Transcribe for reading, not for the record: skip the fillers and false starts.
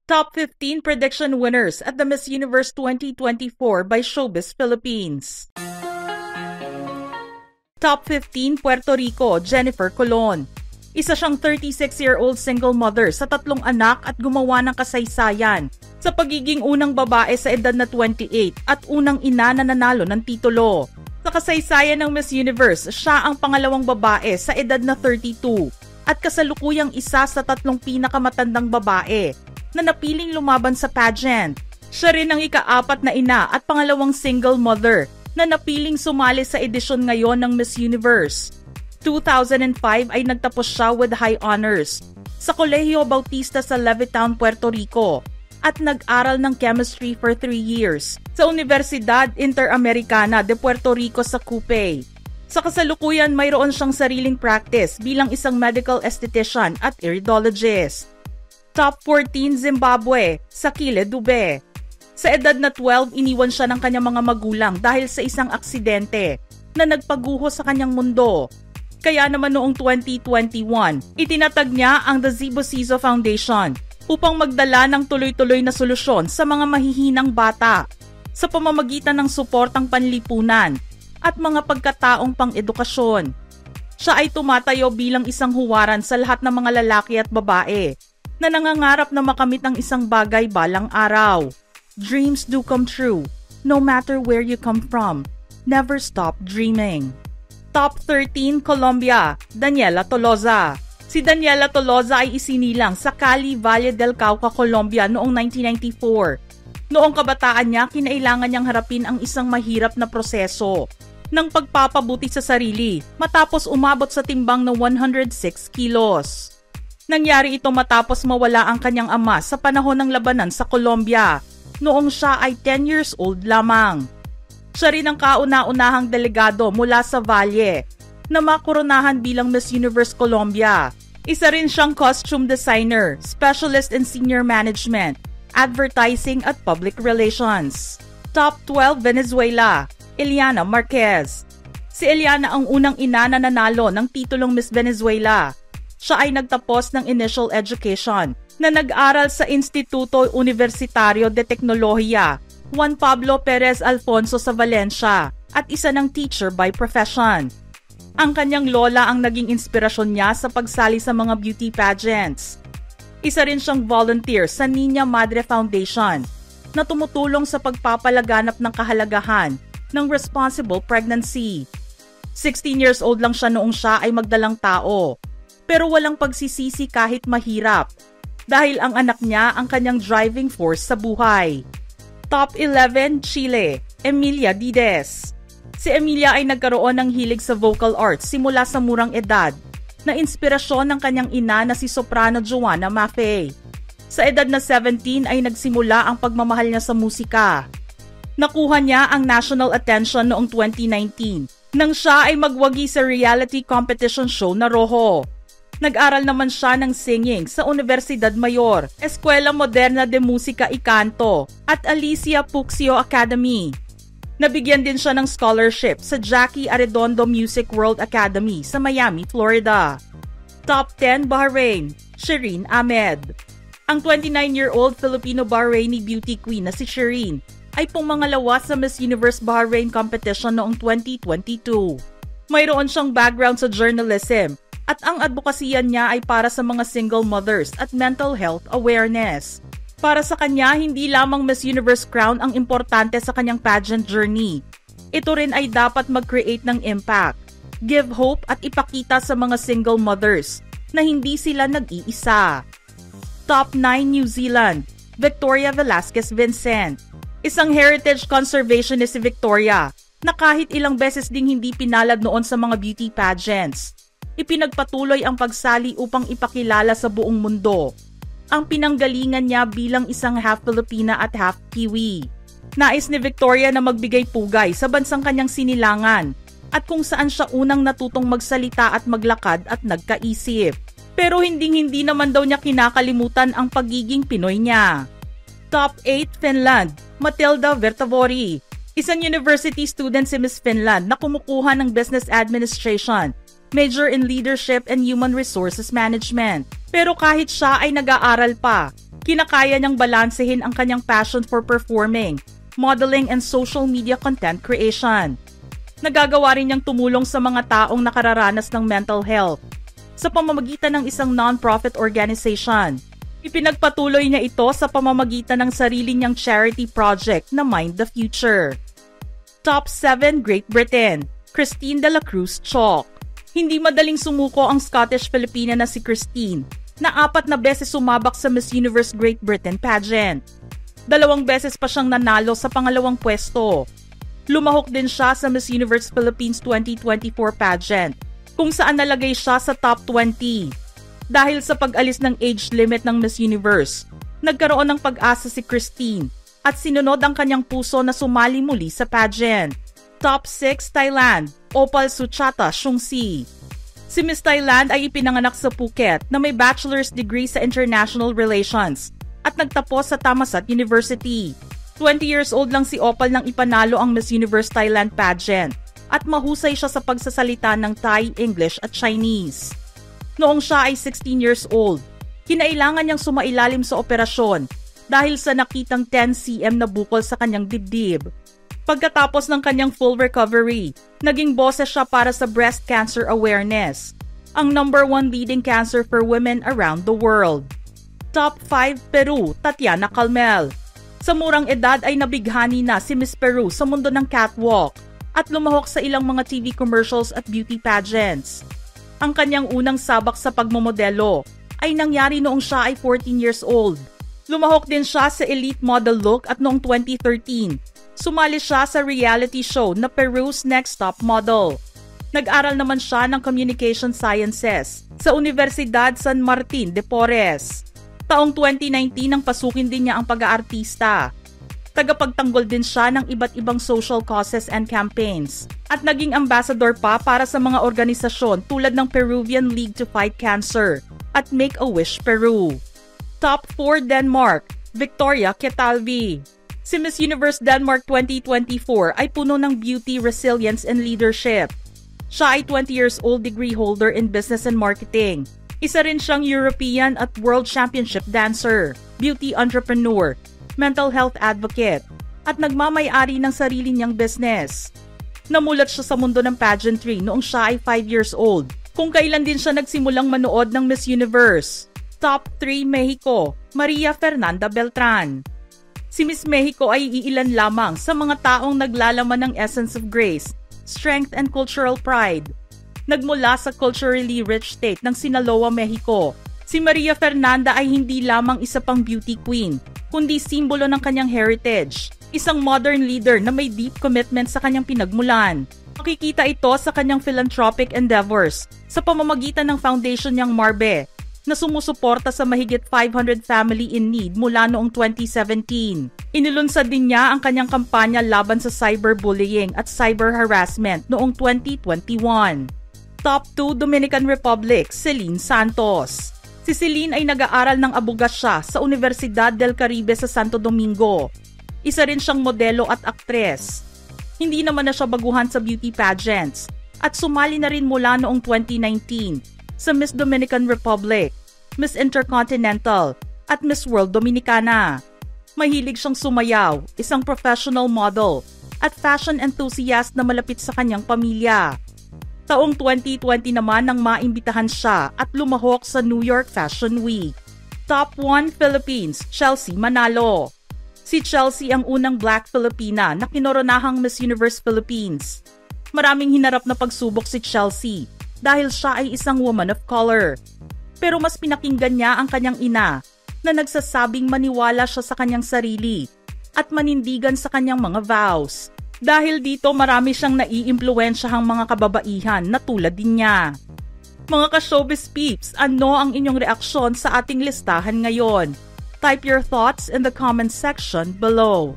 Top 15 prediction winners at the Miss Universe 2024 by Showbiz Philippines. Top 15 Puerto Rico, Jennifer Colon. Isa siyang 36-year-old single mother sa 3 anak at gumawa ng kasaysayan sa pagiging unang babae sa edad na 28 at unang ina na nanalo ng titulo. Sa kasaysayan ng Miss Universe, siya ang pangalawang babae sa edad na 32 at kasalukuyang isa sa 3 pinakamatandang babae na napiling lumaban sa pageant. Siya rin ang ika-4 na ina at pangalawang single mother na napiling sumali sa edisyon ngayon ng Miss Universe. 2005 ay nagtapos siya with high honors sa Colegio Bautista sa Levittown, Puerto Rico at nag-aral ng chemistry for 3 years sa Universidad Interamericana de Puerto Rico sa Cupey. Sa kasalukuyan, mayroon siyang sariling practice bilang isang medical esthetician at iridologist. Top 14 Zimbabwe, Sakile Dube. Sa edad na 12, iniwan siya ng kanyang mga magulang dahil sa isang aksidente na nagpaguho sa kanyang mundo. Kaya naman noong 2021, itinatag niya ang The Zibo Sizo Foundation upang magdala ng tuloy-tuloy na solusyon sa mga mahihinang bata sa pamamagitan ng suportang panlipunan at mga pagkataong pang-edukasyon. Siya ay tumatayo bilang isang huwaran sa lahat ng mga lalaki at babae na nangangarap na makamit ang isang bagay balang araw. Dreams do come true, no matter where you come from. Never stop dreaming. Top 13 Colombia, Daniela Tolosa. Si Daniela Tolosa ay isinilang sa Cali, Valle del Cauca, Colombia noong 1994. Noong kabataan niya, kinailangan niyang harapin ang isang mahirap na proseso ng pagpapabuti sa sarili matapos umabot sa timbang na 106 kilos. Nangyari ito matapos mawala ang kanyang ama sa panahon ng labanan sa Colombia noong siya ay 10 years old lamang. Siya rin ang kauna-unahang delegado mula sa Valle na makoronahan bilang Miss Universe Colombia. Isa rin siyang costume designer, specialist in senior management, advertising at public relations. Top 12 Venezuela, Eliana Marquez. Si Eliana ang unang ina na nanalo ng titulong Miss Venezuela. Siya ay nagtapos ng initial education na nag-aral sa Instituto Universitario de Tecnología Juan Pablo Perez Alfonso sa Valencia at isa ng teacher by profession. Ang kanyang lola ang naging inspirasyon niya sa pagsali sa mga beauty pageants. Isa rin siyang volunteer sa Niña Madre Foundation na tumutulong sa pagpapalaganap ng kahalagahan ng responsible pregnancy. 16 years old lang siya noong siya ay magdalang tao, pero walang pagsisisi kahit mahirap dahil ang anak niya ang kanyang driving force sa buhay. Top 11 Chile, Emilia Dides. Si Emilia ay nagkaroon ng hilig sa vocal arts simula sa murang edad na inspirasyon ng kanyang ina na si soprano Joanna Maffei. Sa edad na 17 ay nagsimula ang pagmamahal niya sa musika. Nakuha niya ang national attention noong 2019 nang siya ay magwagi sa reality competition show na Rojo. Nag-aral naman siya ng singing sa Universidad Mayor, Escuela Moderna de Música y Canto at Alicia Puccio Academy. Nabigyan din siya ng scholarship sa Jackie Arredondo Music World Academy sa Miami, Florida. Top 10 Bahrain, Shireen Ahmed. Ang 29-year-old Filipino-Bahraini beauty queen na si Shireen ay pumangalawa sa Miss Universe Bahrain competition noong 2022. Mayroon siyang background sa journalism at ang advokasya niya ay para sa mga single mothers at mental health awareness. Para sa kanya, hindi lamang Miss Universe crown ang importante sa kanyang pageant journey. Ito rin ay dapat mag-create ng impact, give hope at ipakita sa mga single mothers na hindi sila nag-iisa. Top 9 New Zealand, Victoria Velasquez Vincent. Isang heritage conservationist si Victoria na kahit ilang beses ding hindi pinalad noon sa mga beauty pageants. Ipinagpatuloy ang pagsali upang ipakilala sa buong mundo ang pinanggalingan niya bilang isang half Filipina at half Kiwi. Nais ni Victoria na magbigay pugay sa bansang kanyang sinilangan at kung saan siya unang natutong magsalita at maglakad at nagkaisip. Pero hindi naman daw niya kinakalimutan ang pagiging Pinoy niya. Top 8 Finland, Matilda Virtavori. Isang university student si Miss Finland na kumukuha ng Business Administration, major in Leadership and Human Resources Management. Pero kahit siya ay nag-aaral pa, kinakaya niyang balansehin ang kanyang passion for performing, modeling and social media content creation. Nagagawa rin niyang tumulong sa mga taong nakararanas ng mental health sa pamamagitan ng isang non-profit organization. Ipinagpatuloy niya ito sa pamamagitan ng sarili niyang charity project na Mind the Future. Top 7 Great Britain, Christine de la Cruz Chalk. Hindi madaling sumuko ang Scottish-Filipina na si Christine na 4 na beses sumabak sa Miss Universe Great Britain pageant. 2 beses pa siyang nanalo sa pangalawang pwesto. Lumahok din siya sa Miss Universe Philippines 2024 pageant, kung saan nalagay siya sa top 20. Dahil sa pag-alis ng age limit ng Miss Universe, nagkaroon ng pag-asa si Christine at sinunod ang kanyang puso na sumali muli sa pageant. Top 6 Thailand, Opal Suchata Chungsi. Si Miss Thailand ay ipinanganak sa Phuket na may bachelor's degree sa International Relations at nagtapos sa Thammasat University. 20 years old lang si Opal nang ipanalo ang Miss Universe Thailand pageant at mahusay siya sa pagsasalita ng Thai, English at Chinese. Noong siya ay 16 years old, kinailangan niyang sumailalim sa operasyon dahil sa nakitang 10 cm na bukol sa kanyang dibdib. Pagkatapos ng kanyang full recovery, naging boses siya para sa breast cancer awareness, ang #1 leading cancer for women around the world. Top 5 Peru, Tatiana Calmel. Sa murang edad ay nabighani na si Miss Peru sa mundo ng catwalk at lumahok sa ilang mga TV commercials at beauty pageants. Ang kanyang unang sabak sa pagmomodelo ay nangyari noong siya ay 14 years old. Lumahok din siya sa elite model look at noong 2013, sumali siya sa reality show na Peru's Next Top Model. Nag-aral naman siya ng Communication Sciences sa Universidad San Martin de Porres. Taong 2019 nang pasukin din niya ang pag-aartista. Tagapagtanggol din siya ng iba't ibang social causes and campaigns at naging ambassador pa para sa mga organisasyon tulad ng Peruvian League to Fight Cancer at Make-A-Wish Peru. Top 4 Denmark, Victoria Ketalvi. Si Miss Universe Denmark 2024 ay puno ng beauty, resilience, and leadership. Siya ay 20 years old degree holder in business and marketing. Isa rin siyang European at World Championship dancer, beauty entrepreneur, mental health advocate, at nagmamay-ari ng sarili niyang business. Namulat siya sa mundo ng pageantry noong siya ay 5 years old, kung kailan din siya nagsimulang manood ng Miss Universe. Top 3 Mexico, Maria Fernanda Beltran. Si Miss Mexico ay iilan lamang sa mga taong naglalaman ng essence of grace, strength and cultural pride. Nagmula sa culturally rich state ng Sinaloa, Mexico, si Maria Fernanda ay hindi lamang isa pang beauty queen, kundi simbolo ng kanyang heritage, isang modern leader na may deep commitment sa kanyang pinagmulan. Makikita ito sa kanyang philanthropic endeavors sa pamamagitan ng foundation niyang Marbe, na sumusuporta sa mahigit 500 family in need mula noong 2017. Inilunsad din niya ang kanyang kampanya laban sa cyberbullying at cyber harassment noong 2021. Top 2 Dominican Republic, Celine Santos. Si Celine ay nag-aaral ng abogasya sa Universidad del Caribe sa Santo Domingo. Isa rin siyang modelo at aktres. Hindi naman na siya baguhan sa beauty pageants at sumali na rin mula noong 2019 sa Miss Dominican Republic, Miss Intercontinental, at Miss World Dominicana. Mahilig siyang sumayaw, isang professional model, at fashion enthusiast na malapit sa kanyang pamilya. Taong 2020 naman nang maimbitahan siya at lumahok sa New York Fashion Week. Top 1 Philippines, Chelsea Manalo. Si Chelsea ang unang Black Filipina na kinoronahang Miss Universe Philippines. Maraming hinarap na pagsubok si Chelsea dahil siya ay isang woman of color. Pero mas pinakinggan niya ang kanyang ina na nagsasabing maniwala siya sa kanyang sarili at manindigan sa kanyang mga vows. Dahil dito marami siyang naiimpluwensyahang mga kababaihan na tulad din niya. Mga ka-showbiz peeps, ano ang inyong reaksyon sa ating listahan ngayon? Type your thoughts in the comment section below.